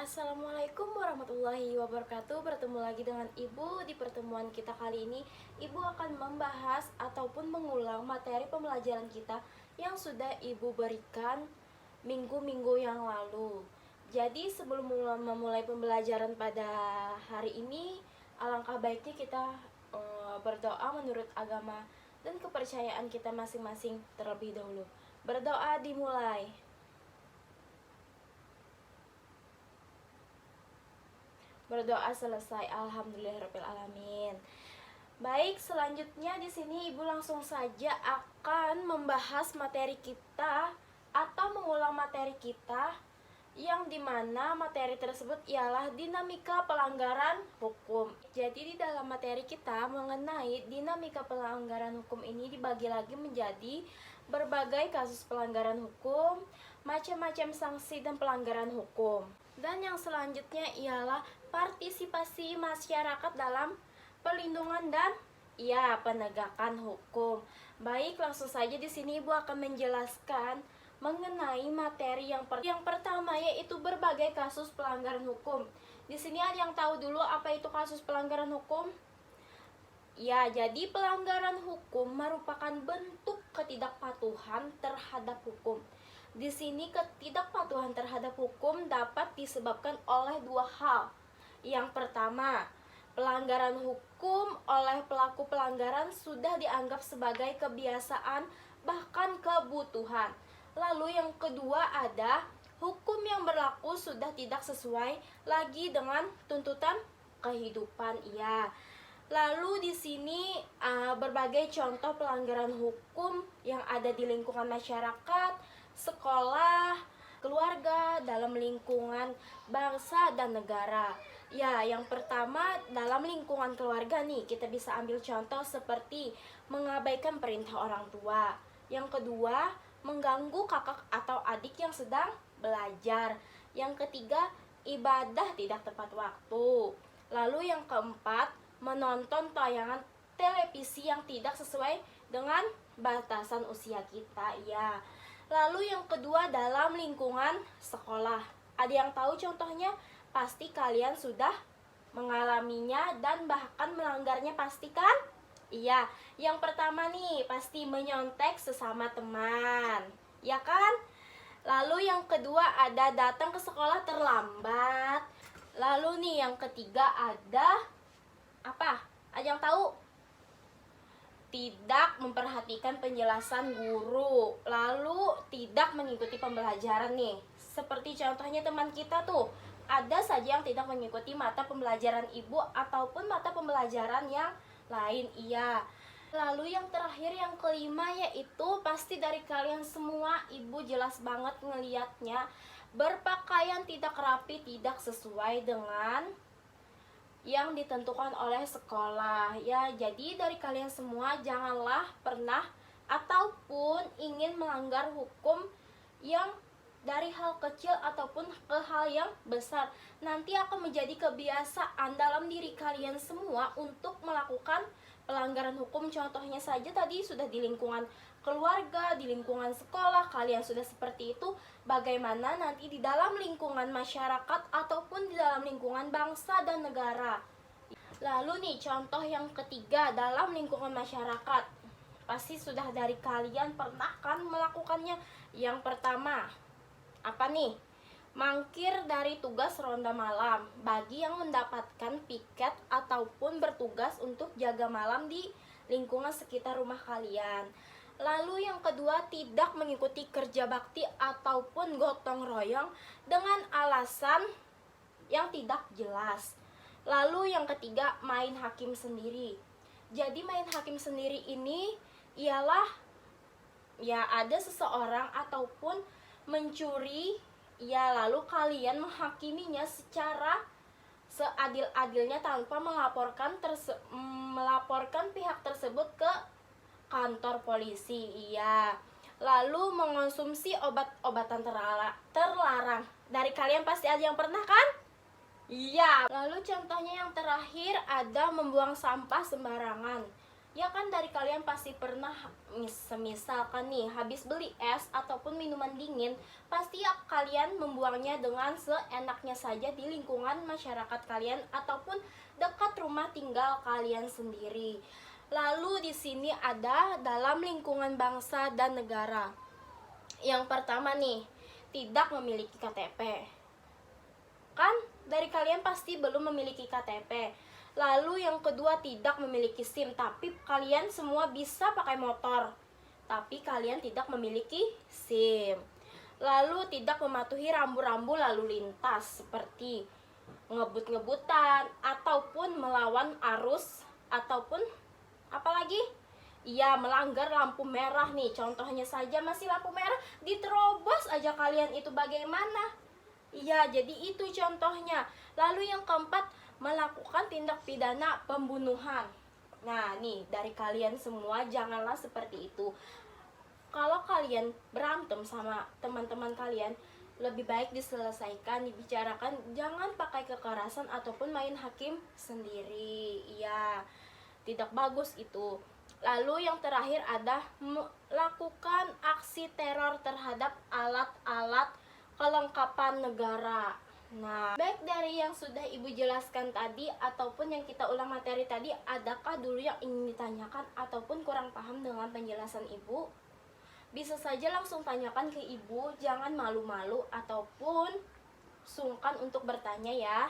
Assalamualaikum warahmatullahi wabarakatuh. Bertemu lagi dengan Ibu. Di pertemuan kita kali ini, Ibu akan membahas ataupun mengulang materi pembelajaran kita yang sudah Ibu berikan minggu-minggu yang lalu. Jadi sebelum memulai pembelajaran pada hari ini, alangkah baiknya kita berdoa menurut agama dan kepercayaan kita masing-masing terlebih dahulu. Berdoa dimulai. Berdoa selesai, alhamdulillahirobbilalamin. Baik, selanjutnya di sini Ibu langsung saja akan membahas materi kita atau mengulang materi kita, yang dimana materi tersebut ialah dinamika pelanggaran hukum. Jadi di dalam materi kita mengenai dinamika pelanggaran hukum ini dibagi lagi menjadi berbagai kasus pelanggaran hukum, macam-macam sanksi dan pelanggaran hukum. Dan yang selanjutnya ialah partisipasi masyarakat dalam perlindungan dan penegakan hukum. Baik, langsung saja di sini Ibu akan menjelaskan mengenai materi yang pertama, yaitu berbagai kasus pelanggaran hukum. Di sini ada yang tahu dulu apa itu kasus pelanggaran hukum? Ya, jadi pelanggaran hukum merupakan bentuk ketidakpatuhan terhadap hukum. Di sini ketidakpatuhan terhadap hukum dapat disebabkan oleh dua hal. Yang pertama, pelanggaran hukum oleh pelaku pelanggaran sudah dianggap sebagai kebiasaan bahkan kebutuhan. Lalu yang kedua ada hukum yang berlaku sudah tidak sesuai lagi dengan tuntutan kehidupan. Lalu di sini berbagai contoh pelanggaran hukum yang ada di lingkungan masyarakat, sekolah, keluarga, dalam lingkungan bangsa dan negara. Yang pertama dalam lingkungan keluarga nih, kita bisa ambil contoh seperti mengabaikan perintah orang tua. Yang kedua, mengganggu kakak atau adik yang sedang belajar. Yang ketiga, ibadah tidak tepat waktu. Lalu yang keempat, menonton tayangan televisi yang tidak sesuai dengan batasan usia kita. Lalu yang kedua dalam lingkungan sekolah. Ada yang tahu contohnya? Pasti kalian sudah mengalaminya dan bahkan melanggarnya, pastikan? Yang pertama nih, pasti menyontek sesama teman, ya kan? Lalu yang kedua ada datang ke sekolah terlambat. Lalu nih yang ketiga ada apa? Ada yang tahu? Tidak memperhatikan penjelasan guru, lalu tidak mengikuti pembelajaran nih. Seperti contohnya teman kita tuh, ada saja yang tidak mengikuti mata pembelajaran Ibu ataupun mata pembelajaran yang lain. Lalu yang terakhir, yang kelima, yaitu pasti dari kalian semua, Ibu jelas banget ngelihatnya, berpakaian tidak rapi, tidak sesuai dengan yang ditentukan oleh sekolah. Jadi dari kalian semua janganlah pernah ataupun ingin melanggar hukum yang dari hal kecil ataupun ke hal yang besar. Nanti akan menjadi kebiasaan dalam diri kalian semua untuk melakukan pelanggaran hukum. Contohnya saja tadi sudah di lingkungan keluarga, di lingkungan sekolah kalian sudah seperti itu, bagaimana nanti di dalam lingkungan masyarakat ataupun di dalam lingkungan bangsa dan negara. Lalu nih contoh yang ketiga dalam lingkungan masyarakat, pasti sudah dari kalian pernah kan melakukannya. Yang pertama apa nih? Mangkir dari tugas ronda malam bagi yang mendapatkan piket ataupun bertugas untuk jaga malam di lingkungan sekitar rumah kalian. Lalu yang kedua, tidak mengikuti kerja bakti ataupun gotong royong dengan alasan yang tidak jelas. Lalu yang ketiga, main hakim sendiri. Jadi main hakim sendiri ini ialah ada seseorang ataupun mencuri, lalu kalian menghakiminya secara seadil-adilnya tanpa melaporkan pihak tersebut ke kantor polisi. Lalu mengonsumsi obat-obatan terlarang. Dari kalian pasti ada yang pernah kan? Lalu contohnya yang terakhir ada membuang sampah sembarangan. Ya kan dari kalian pasti pernah misalkan nih habis beli es ataupun minuman dingin, pasti ya kalian membuangnya dengan seenaknya saja di lingkungan masyarakat kalian ataupun dekat rumah tinggal kalian sendiri. Lalu di sini ada dalam lingkungan bangsa dan negara. Yang pertama nih, tidak memiliki KTP. Kan dari kalian pasti belum memiliki KTP. Lalu yang kedua, tidak memiliki SIM, tapi kalian semua bisa pakai motor, tapi kalian tidak memiliki SIM. Lalu tidak mematuhi rambu-rambu lalu lintas seperti ngebut-ngebutan ataupun melawan arus ataupun apalagi? Iya, melanggar lampu merah nih. Contohnya saja masih lampu merah diterobos aja kalian, itu bagaimana? Iya, jadi itu contohnya. Lalu yang keempat, melakukan tindak pidana pembunuhan. Nah, nih dari kalian semua janganlah seperti itu. Kalau kalian berantem sama teman-teman kalian, lebih baik diselesaikan, dibicarakan, jangan pakai kekerasan ataupun main hakim sendiri. Iya, tidak bagus itu. Lalu yang terakhir ada melakukan aksi teror terhadap alat-alat kelengkapan negara. Nah, baik dari yang sudah Ibu jelaskan tadi ataupun yang kita ulang materi tadi, adakah dulu yang ingin ditanyakan ataupun kurang paham dengan penjelasan Ibu? Bisa saja langsung tanyakan ke Ibu, jangan malu-malu ataupun sungkan untuk bertanya ya.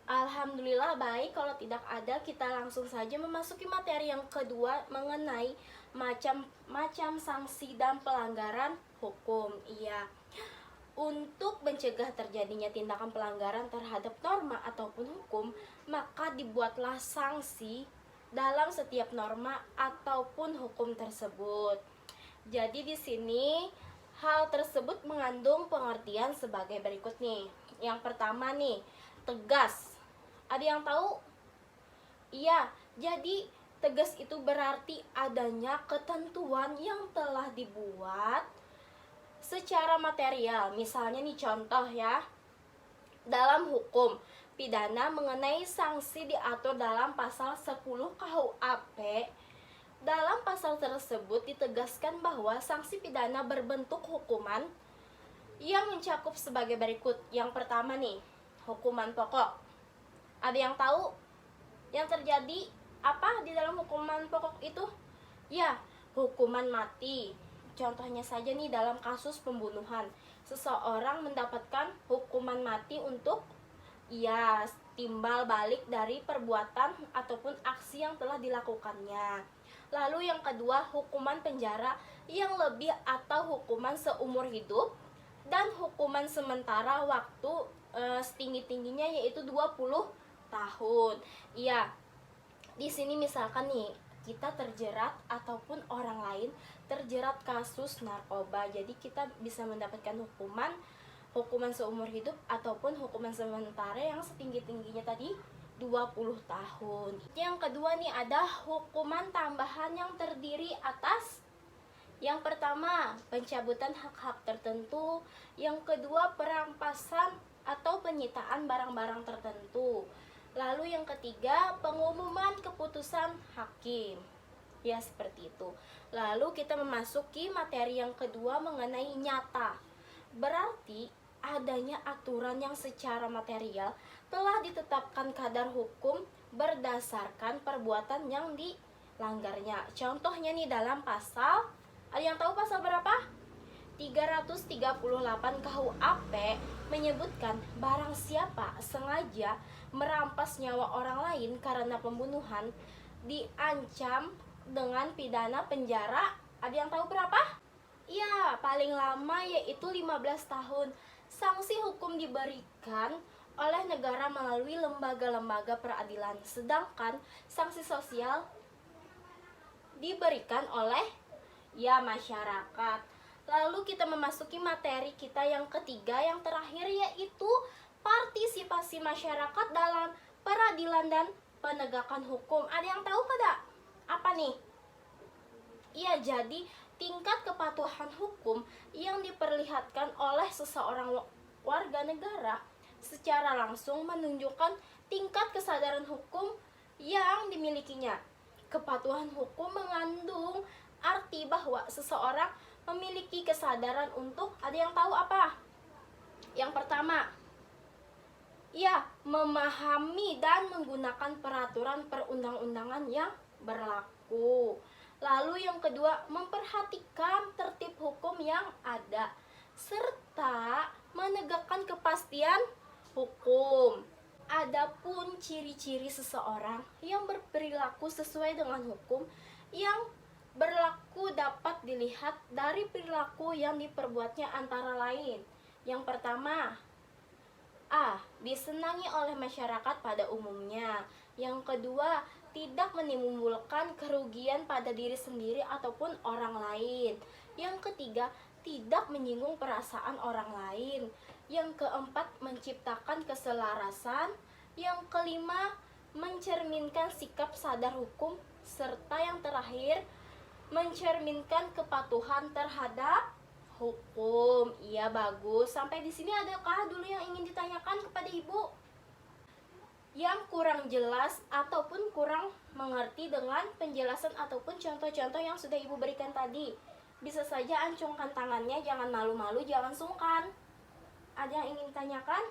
Alhamdulillah baik, kalau tidak ada kita langsung saja memasuki materi yang kedua mengenai macam-macam sanksi dan pelanggaran hukum. Iya. Untuk mencegah terjadinya tindakan pelanggaran terhadap norma ataupun hukum, maka dibuatlah sanksi dalam setiap norma ataupun hukum tersebut. Jadi di sini hal tersebut mengandung pengertian sebagai berikut nih. Yang pertama nih, tegas. Ada yang tahu? Iya, jadi tegas itu berarti adanya ketentuan yang telah dibuat secara material. Misalnya nih contoh ya, dalam hukum pidana mengenai sanksi diatur dalam pasal 10 KUHP. Dalam pasal tersebut ditegaskan bahwa sanksi pidana berbentuk hukuman yang mencakup sebagai berikut. Yang pertama nih, hukuman pokok. Ada yang tahu yang terjadi apa di dalam hukuman pokok itu? Ya, hukuman mati. Contohnya saja nih dalam kasus pembunuhan, seseorang mendapatkan hukuman mati untuk timbal balik dari perbuatan ataupun aksi yang telah dilakukannya. Lalu yang kedua, hukuman penjara yang lebih atau hukuman seumur hidup dan hukuman sementara waktu setinggi-tingginya yaitu 20 tahun. Iya. Di sini misalkan nih kita terjerat ataupun orang lain terjerat kasus narkoba, jadi kita bisa mendapatkan hukuman seumur hidup ataupun hukuman sementara yang setinggi-tingginya tadi 20 tahun. Yang kedua nih ada hukuman tambahan yang terdiri atas yang pertama pencabutan hak-hak tertentu, yang kedua perampasan atau penyitaan barang-barang tertentu. Lalu yang ketiga, pengumuman keputusan hakim. Ya, seperti itu. Lalu kita memasuki materi yang kedua mengenai nyata. Berarti adanya aturan yang secara material telah ditetapkan kadar hukum berdasarkan perbuatan yang dilanggarnya. Contohnya nih dalam pasal, ada yang tahu pasal berapa? 338 KUHP menyebutkan barang siapa sengaja merampas nyawa orang lain karena pembunuhan diancam dengan pidana penjara. Ada yang tahu berapa? Ya, paling lama yaitu 15 tahun. Sanksi hukum diberikan oleh negara melalui lembaga-lembaga peradilan, sedangkan sanksi sosial diberikan oleh masyarakat. Lalu kita memasuki materi kita yang ketiga, yang terakhir, yaitu partisipasi masyarakat dalam peradilan dan penegakan hukum. Ada yang tahu kada? Apa nih? Iya, jadi tingkat kepatuhan hukum yang diperlihatkan oleh seseorang warga negara secara langsung menunjukkan tingkat kesadaran hukum yang dimilikinya. Kepatuhan hukum mengandung arti bahwa seseorang memiliki kesadaran untuk, ada yang tahu apa? Yang pertama, ia memahami dan menggunakan peraturan perundang-undangan yang berlaku. Lalu yang kedua, memperhatikan tertib hukum yang ada serta menegakkan kepastian hukum. Adapun ciri-ciri seseorang yang berperilaku sesuai dengan hukum yang berlaku dapat dilihat dari perilaku yang diperbuatnya antara lain. Yang pertama, A. Disenangi oleh masyarakat pada umumnya. Yang kedua, tidak menimbulkan kerugian pada diri sendiri ataupun orang lain. Yang ketiga, tidak menyinggung perasaan orang lain. Yang keempat, menciptakan keselarasan. Yang kelima, mencerminkan sikap sadar hukum. Serta yang terakhir, mencerminkan kepatuhan terhadap hukum. Iya, bagus. Sampai di sini adakah dulu yang ingin ditanyakan kepada Ibu? Yang kurang jelas ataupun kurang mengerti dengan penjelasan ataupun contoh-contoh yang sudah Ibu berikan tadi, bisa saja acungkan tangannya, jangan malu-malu, jangan sungkan. Ada yang ingin ditanyakan?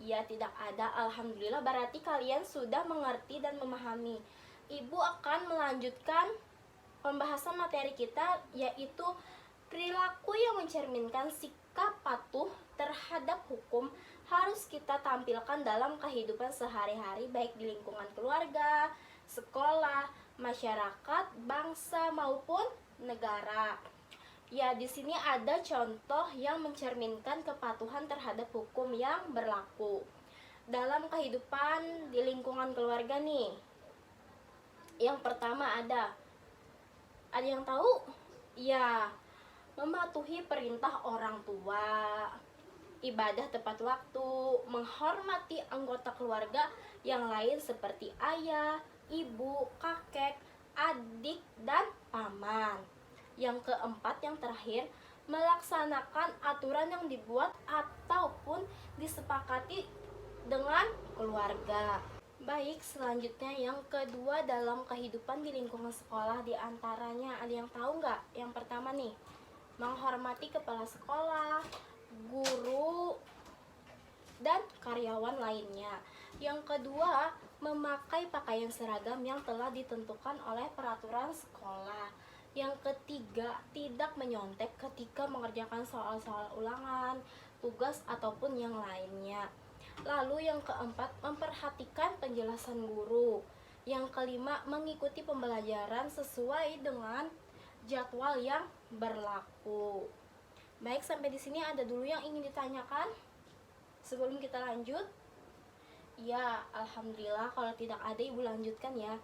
Ya, tidak ada. Alhamdulillah, berarti kalian sudah mengerti dan memahami. Ibu akan melanjutkan pembahasan materi kita, yaitu perilaku yang mencerminkan sikap patuh terhadap hukum harus kita tampilkan dalam kehidupan sehari-hari, baik di lingkungan keluarga, sekolah, masyarakat, bangsa maupun negara. Ya, di sini ada contoh yang mencerminkan kepatuhan terhadap hukum yang berlaku dalam kehidupan di lingkungan keluarga nih. Yang pertama ada yang tahu? Ya, mematuhi perintah orang tua, ibadah tepat waktu, menghormati anggota keluarga yang lain seperti ayah, ibu, kakek, adik, dan paman. Yang keempat, yang terakhir, melaksanakan aturan yang dibuat ataupun disepakati dengan keluarga. Baik, selanjutnya yang kedua, dalam kehidupan di lingkungan sekolah, diantaranya ada yang tahu nggak? Yang pertama nih, menghormati kepala sekolah, guru, dan karyawan lainnya. Yang kedua, memakai pakaian seragam yang telah ditentukan oleh peraturan sekolah. Yang ketiga, tidak menyontek ketika mengerjakan soal-soal ulangan, tugas, ataupun yang lainnya. Lalu yang keempat, memperhatikan penjelasan guru. Yang kelima, mengikuti pembelajaran sesuai dengan jadwal yang berlaku. Baik, sampai di sini ada dulu yang ingin ditanyakan sebelum kita lanjut? Ya, alhamdulillah. Kalau tidak ada, Ibu lanjutkan ya.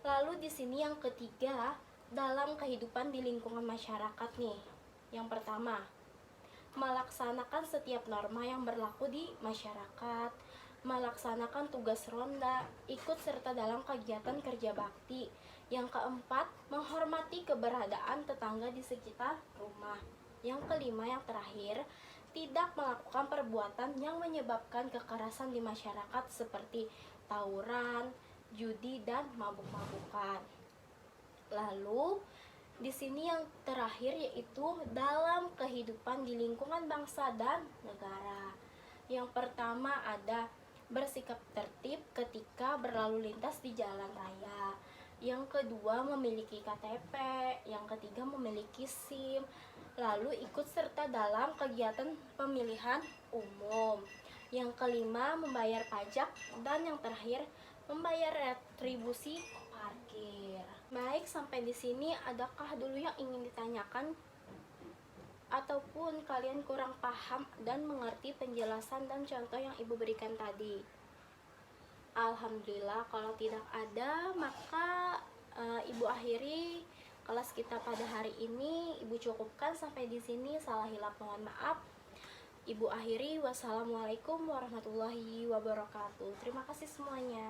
Lalu di sini yang ketiga, dalam kehidupan di lingkungan masyarakat nih. Yang pertama, melaksanakan setiap norma yang berlaku di masyarakat, melaksanakan tugas ronda, ikut serta dalam kegiatan kerja bakti. Yang keempat, menghormati keberadaan tetangga di sekitar rumah. Yang kelima, yang terakhir, tidak melakukan perbuatan yang menyebabkan kekerasan di masyarakat seperti tawuran, judi, dan mabuk-mabukan. Lalu di sini yang terakhir, yaitu dalam kehidupan di lingkungan bangsa dan negara. Yang pertama ada bersikap tertib ketika berlalu lintas di jalan raya. Yang kedua, memiliki KTP. Yang ketiga, memiliki SIM. Lalu ikut serta dalam kegiatan pemilihan umum. Yang kelima, membayar pajak. Dan yang terakhir, membayar retribusi parkir. Baik, sampai di sini adakah dulu yang ingin ditanyakan ataupun kalian kurang paham dan mengerti penjelasan dan contoh yang Ibu berikan tadi? Alhamdulillah. Kalau tidak ada, maka Ibu akhiri kelas kita pada hari ini. Ibu cukupkan sampai di sini. Salah hilap mohon maaf. Ibu akhiri. Wassalamualaikum warahmatullahi wabarakatuh. Terima kasih semuanya.